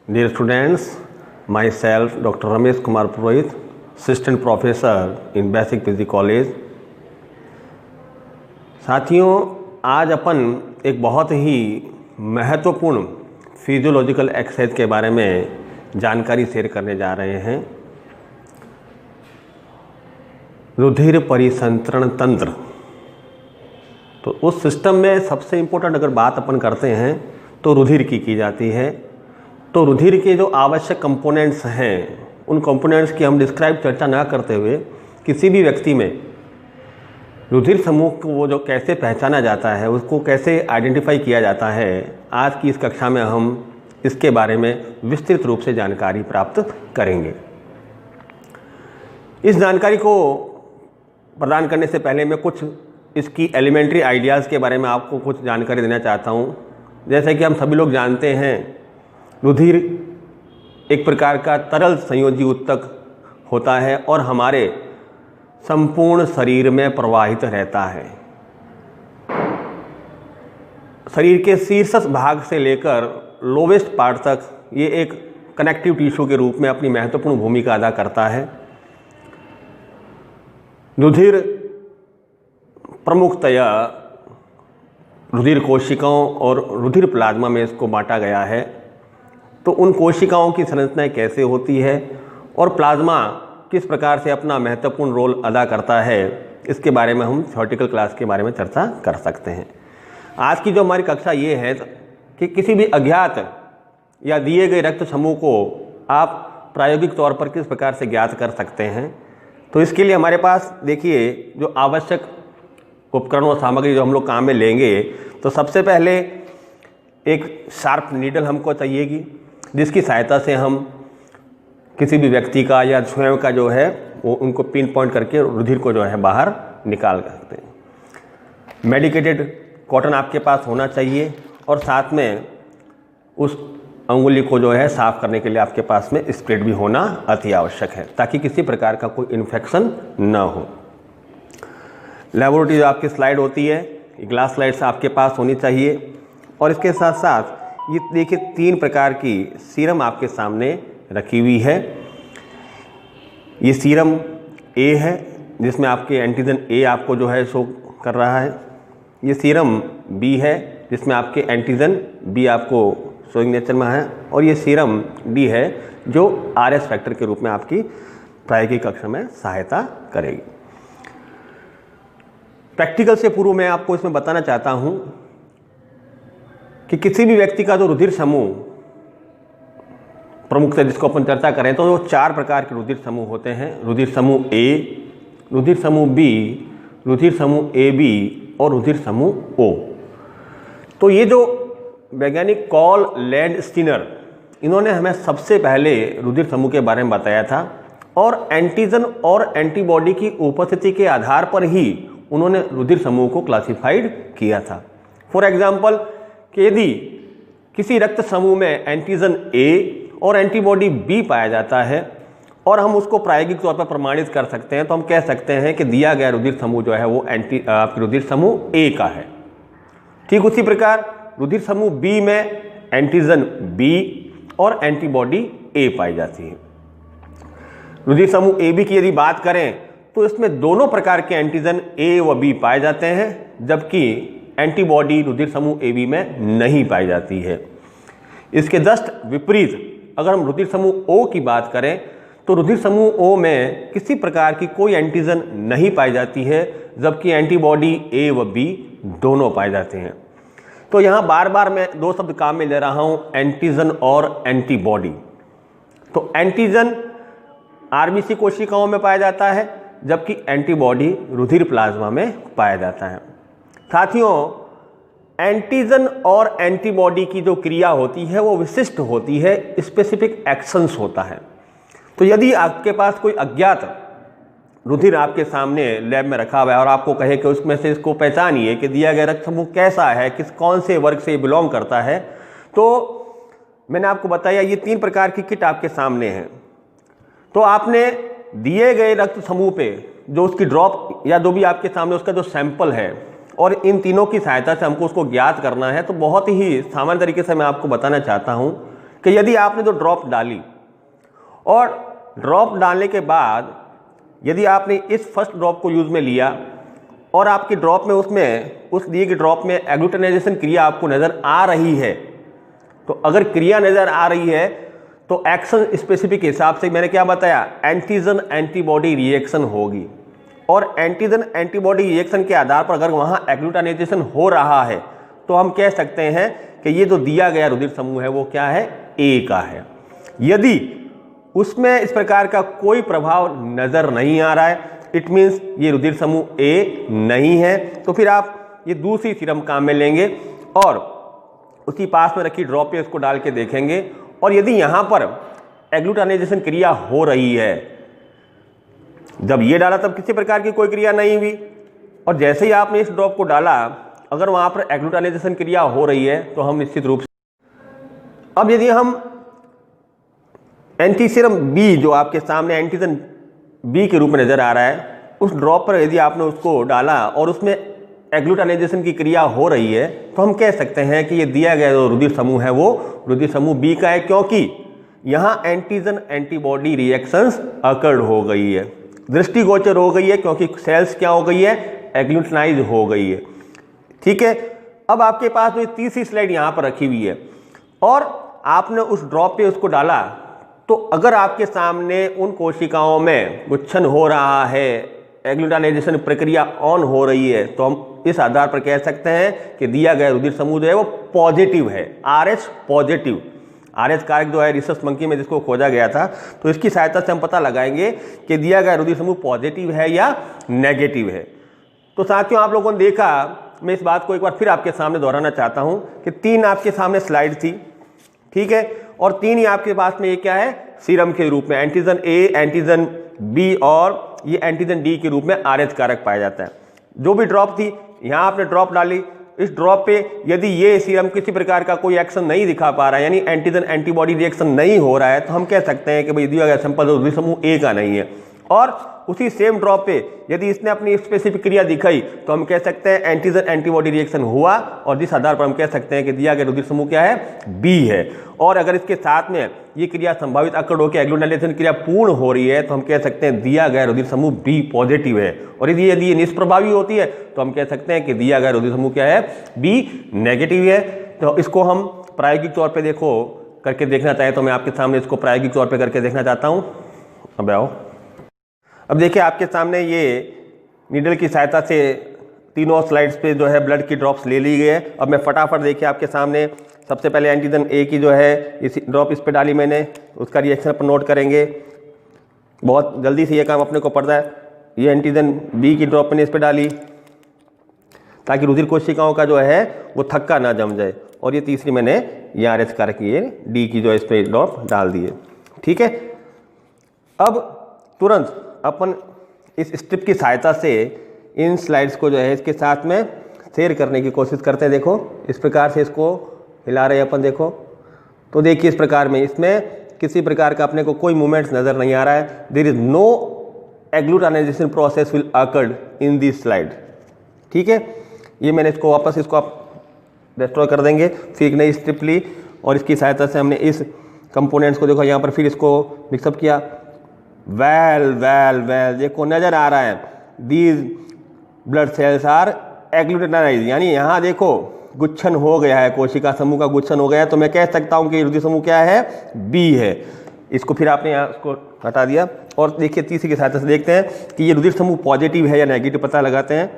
Dear students, myself Dr. Ramesh Kumar Purohit, Assistant Professor in Basic Physics College। साथियों, आज अपन एक बहुत ही महत्वपूर्ण फिजियोलॉजिकल एक्सरसाइज के बारे में जानकारी शेयर करने जा रहे हैं। रुधिर परिसंचरण तंत्र। तो उस सिस्टम में सबसे इम्पोर्टेंट अगर बात अपन करते हैं तो रुधिर की जाती है। तो रुधिर के जो आवश्यक कंपोनेंट्स हैं, उन कंपोनेंट्स की हम डिस्क्राइब चर्चा ना करते हुए किसी भी व्यक्ति में रुधिर समूह को वो जो कैसे पहचाना जाता है, उसको कैसे आइडेंटिफाई किया जाता है, आज की इस कक्षा में हम इसके बारे में विस्तृत रूप से जानकारी प्राप्त करेंगे। इस जानकारी को प्रदान करने से पहले मैं कुछ इसकी एलिमेंट्री आइडियाज़ के बारे में आपको कुछ जानकारी देना चाहता हूँ। जैसे कि हम सभी लोग जानते हैं, रुधिर एक प्रकार का तरल संयोजी ऊतक होता है और हमारे संपूर्ण शरीर में प्रवाहित रहता है। शरीर के शीर्ष भाग से लेकर लोवेस्ट पार्ट तक ये एक कनेक्टिव टिश्यू के रूप में अपनी महत्वपूर्ण भूमिका अदा करता है। रुधिर प्रमुखतया रुधिर कोशिकाओं और रुधिर प्लाज्मा में इसको बांटा गया है। तो उन कोशिकाओं की संरचना कैसे होती है और प्लाज्मा किस प्रकार से अपना महत्वपूर्ण रोल अदा करता है, इसके बारे में हम थ्योरेटिकल क्लास के बारे में चर्चा कर सकते हैं। आज की जो हमारी कक्षा ये है कि किसी भी अज्ञात या दिए गए रक्त समूह को आप प्रायोगिक तौर पर किस प्रकार से ज्ञात कर सकते हैं। तो इसके लिए हमारे पास देखिए जो आवश्यक उपकरण और सामग्री जो हम लोग काम में लेंगे, तो सबसे पहले एक शार्प नीडल हमको चाहिएगी, जिसकी सहायता से हम किसी भी व्यक्ति का या स्वयं का जो है वो उनको पिन पॉइंट करके रुधिर को जो है बाहर निकाल सकते हैं। मेडिकेटेड कॉटन आपके पास होना चाहिए और साथ में उस अंगुली को जो है साफ़ करने के लिए आपके पास में स्प्रेड भी होना अति आवश्यक है, ताकि किसी प्रकार का कोई इन्फेक्शन ना हो। लेबोरेटरी जो आपकी स्लाइड होती है, ग्लास स्लाइड्स आपके पास होनी चाहिए। और इसके साथ साथ ये देखिए 3 प्रकार की सीरम आपके सामने रखी हुई है। ये सीरम ए है, जिसमें आपके एंटीजन ए आपको जो है शो कर रहा है। ये सीरम बी है, जिसमें आपके एंटीजन बी आपको शोइंग नेचर में है। और ये सीरम डी है, जो आरएस फैक्टर के रूप में आपकी प्रायोगिक कक्षा में सहायता करेगी। प्रैक्टिकल से पूर्व मैं आपको इसमें बताना चाहता हूँ कि किसी भी व्यक्ति का जो रुधिर समूह प्रमुखतः जिसको अपन चर्चा करें, तो वो 4 प्रकार के रुधिर समूह होते हैं। रुधिर समूह ए, रुधिर समूह बी, रुधिर समूह ए बी और रुधिर समूह ओ। तो ये जो वैज्ञानिक कॉल लैंडस्टीनर, इन्होंने हमें सबसे पहले रुधिर समूह के बारे में बताया था और एंटीजन और एंटीबॉडी की उपस्थिति के आधार पर ही उन्होंने रुधिर समूह को क्लासिफाइड किया था। फॉर एग्जाम्पल कि यदि किसी रक्त समूह में एंटीजन ए और एंटीबॉडी बी पाया जाता है और हम उसको प्रायोगिक तौर पर प्रमाणित कर सकते हैं, तो हम कह सकते हैं कि दिया गया रुधिर समूह जो है वो आपकी रुधिर समूह ए का है। ठीक उसी प्रकार रुधिर समूह बी में एंटीजन बी और एंटीबॉडी ए पाई जाती है। रुधिर समूह ए बी की यदि बात करें तो इसमें दोनों प्रकार के एंटीजन ए व बी पाए जाते हैं, जबकि एंटीबॉडी रुधिर समूह ए बी में नहीं पाई जाती है। इसके जस्ट विपरीत अगर हम रुधिर समूह ओ की बात करें, तो रुधिर समूह ओ में किसी प्रकार की कोई एंटीजन नहीं पाई जाती है, जबकि एंटीबॉडी ए व बी दोनों पाए जाते हैं। तो यहाँ बार बार मैं 2 शब्द काम में ले रहा हूँ, एंटीजन और एंटीबॉडी। तो एंटीजन आरबीसी कोशिकाओं में पाया जाता है, जबकि एंटीबॉडी रुधिर प्लाज्मा में पाया जाता है। साथियों, एंटीजन और एंटीबॉडी की जो क्रिया होती है वो विशिष्ट होती है, स्पेसिफिक एक्शंस होता है। तो यदि आपके पास कोई अज्ञात रुधिर आपके सामने लैब में रखा हुआ है और आपको कहे कि उसमें से इसको पहचानिए कि दिया गया रक्त समूह कैसा है, कौन से वर्ग से बिलोंग करता है, तो मैंने आपको बताया ये 3 प्रकार की किट आपके सामने है। तो आपने दिए गए रक्त समूह पे जो उसकी ड्रॉप या जो भी आपके सामने उसका जो सैंपल है, और इन तीनों की सहायता से हमको उसको ज्ञात करना है। तो बहुत ही सामान्य तरीके से मैं आपको बताना चाहता हूँ कि यदि आपने जो ड्रॉप डाली और ड्रॉप डालने के बाद यदि आपने इस फर्स्ट ड्रॉप को यूज़ में लिया और आपकी ड्रॉप में उस दिए गए ड्रॉप में एग्लूटिनेशन क्रिया आपको नज़र आ रही है, तो अगर क्रिया नज़र आ रही है तो एक्शन स्पेसिफिक के हिसाब से मैंने क्या बताया, एंटीजन एंटीबॉडी रिएक्शन होगी। और एंटीजन एंटीबॉडी रिएक्शन के आधार पर अगर वहाँ एग्लूटिनेशन हो रहा है तो हम कह सकते हैं कि ये जो दिया गया रुधिर समूह है वो क्या है, ए का है। यदि उसमें इस प्रकार का कोई प्रभाव नज़र नहीं आ रहा है, इट मीन्स ये रुधिर समूह ए नहीं है, तो फिर आप ये दूसरी सीरम काम में लेंगे और उसकी पास में रखी ड्रॉप पे इसको डाल के देखेंगे। और यदि यहाँ पर एग्लूटिनेशन क्रिया हो रही है, जब ये डाला तब किसी प्रकार की कोई क्रिया नहीं हुई, और जैसे ही आपने इस ड्रॉप को डाला अगर वहाँ पर एग्लूटिनेशन क्रिया हो रही है तो हम निश्चित रूप से, अब यदि हम एंटीसीरम बी जो आपके सामने एंटीजन बी के रूप में नज़र आ रहा है, उस ड्रॉप पर यदि आपने उसको डाला और उसमें एग्लूटिनेशन की क्रिया हो रही है तो हम कह सकते हैं कि ये दिया गया जो रुधिर समूह है वो रुधिर समूह बी का है, क्योंकि यहाँ एंटीजन एंटीबॉडी रिएक्शंस अकर्ड हो गई है, दृष्टिगोचर हो गई है, क्योंकि सेल्स क्या हो गई है, एग्लूटिनाइज हो गई है। ठीक है, अब आपके पास जो तीसरी स्लाइड यहाँ पर रखी हुई है और आपने उस ड्रॉप पे उसको डाला, तो अगर आपके सामने उन कोशिकाओं में गुच्छन हो रहा है, एग्लूटिनेशन प्रक्रिया ऑन हो रही है, तो हम इस आधार पर कह सकते हैं कि दिया गया रुधिर समूह जो है वो पॉजिटिव है, RH पॉजिटिव। RH कारक जो है रिसर्च मंकी में जिसको खोजा गया था, तो इसकी सहायता से हम पता लगाएंगे कि दिया गया रुधिर समूह पॉजिटिव है या नेगेटिव है। तो साथियों, आप लोगों ने देखा, मैं इस बात को एक बार फिर आपके सामने दोहराना चाहता हूं कि 3 आपके सामने स्लाइड थी, ठीक है, और 3 ही आपके पास में ये क्या है, सीरम के रूप में एंटीजन ए, एंटीजन बी और ये एंटीजन डी के रूप में RH कारक पाया जाता है। जो भी ड्रॉप थी, यहाँ आपने ड्रॉप डाली, इस ड्रॉप पे यदि ये सीरम किसी प्रकार का कोई एक्शन नहीं दिखा पा रहा है, यानी एंटीजन एंटीबॉडी रिएक्शन नहीं हो रहा है, तो हम कह सकते हैं कि भाई दिया गया सैंपल रुधिर समूह ए का नहीं है। और उसी सेम ड्रॉप पे यदि इसने अपनी स्पेसिफिक क्रिया दिखाई तो हम कह सकते हैं एंटीजन एंटीबॉडी रिएक्शन हुआ, और जिस आधार पर हम कह सकते हैं कि दिया गया रुधिर समूह क्या है, बी है। और अगर इसके साथ में ये क्रिया संभावित अकड़ होकर एग्लूटिनेशन क्रिया पूर्ण हो रही है तो हम कह सकते हैं दिया गया रुधिर समूह बी पॉजिटिव है। और यदि ये निष्प्रभावी होती है तो हम कह सकते हैं कि दिया गया रुधिर समूह क्या है, बी नेगेटिव है। तो इसको हम प्रायोगिक तौर पर देखो करके देखना चाहें तो मैं आपके सामने इसको प्रायोगिक तौर पर करके देखना चाहता हूँ। अब आओ, अब देखिए आपके सामने ये नीडल की सहायता से तीनों स्लाइड्स पे जो है ब्लड की ड्रॉप्स ले ली गई है। अब मैं फटाफट देखिए आपके सामने सबसे पहले एंटीजन ए की जो है इस ड्रॉप इस पे डाली मैंने, उसका रिएक्शन अपन नोट करेंगे, बहुत जल्दी से ये काम अपने को पड़ता है। ये एंटीजन बी की ड्रॉप मैंने इस पे डाली ताकि रुधिर कोशिकाओं का जो है वो थक्का ना जम जाए, और ये तीसरी मैंने ये RH कारक ये डी की जो इस पे ड्रॉप डाल दी है। ठीक है, अब तुरंत अपन इस स्ट्रिप की सहायता से इन स्लाइड्स को जो है इसके साथ में शेयर करने की कोशिश करते हैं। देखो इस प्रकार से इसको हिला रहे हैं अपन, देखो तो देखिए इस प्रकार में इसमें किसी प्रकार का अपने को कोई मूवमेंट्स नज़र नहीं आ रहा है। There is no agglutination process will occurred in this slide. ठीक है, ये मैंने इसको वापस इसको आप डिस्ट्रॉय कर देंगे, फिर एक नई स्ट्रिप ली और इसकी सहायता से हमने इस कंपोनेंट्स को देखो यहाँ पर फिर इसको मिक्सअप किया। वेल देखो नजर आ रहा है दीज ब्लड सेल्स आर एग्लूटिनाइज, यानी यहाँ देखो गुच्छन हो गया है, कोशिका समूह का गुच्छन हो गया है, तो मैं कह सकता हूँ कि रुधिर समूह क्या है, बी है। इसको फिर आपने यहाँ उसको हटा दिया और देखिए तीसरी की सहायता से देखते हैं कि ये रुधिर समूह पॉजिटिव है या नेगेटिव, पता लगाते हैं।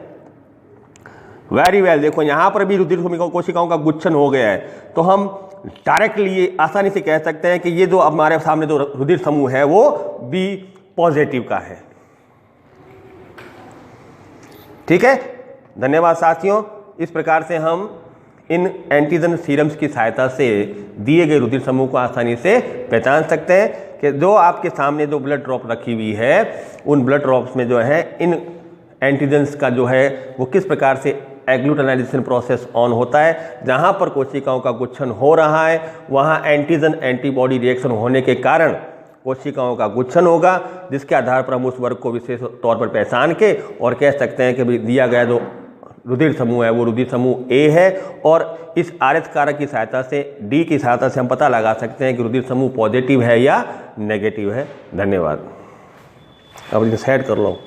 वेरी वेल, देखो यहाँ पर भी रुधिर समूह कोशिकाओं का गुच्छन हो गया है, तो हम डायरेक्टली आसानी से कह सकते हैं कि ये जो हमारे सामने जो रुधिर समूह है वो बी पॉजिटिव का है। ठीक है, धन्यवाद साथियों। इस प्रकार से हम इन एंटीजन सीरम्स की सहायता से दिए गए रुधिर समूह को आसानी से पहचान सकते हैं कि जो आपके सामने जो ब्लड ड्रॉप रखी हुई है उन ब्लड ड्रॉप्स में जो है इन एंटीजन्स का जो है वो किस प्रकार से एग्लूटिनाइजेशन प्रोसेस ऑन होता है। जहां पर कोशिकाओं का गुच्छन हो रहा है वहां एंटीजन एंटीबॉडी रिएक्शन होने के कारण कोशिकाओं का गुच्छन होगा, जिसके आधार पर हम उस वर्ग को विशेष तौर पर पहचान के और कह सकते हैं कि दिया गया जो रुधिर समूह है वो रुधिर समूह ए है। और इस आरएच कारक की सहायता से, डी की सहायता से हम पता लगा सकते हैं कि रुधिर समूह पॉजिटिव है या नेगेटिव है। धन्यवाद। अब इसे सेट कर लो।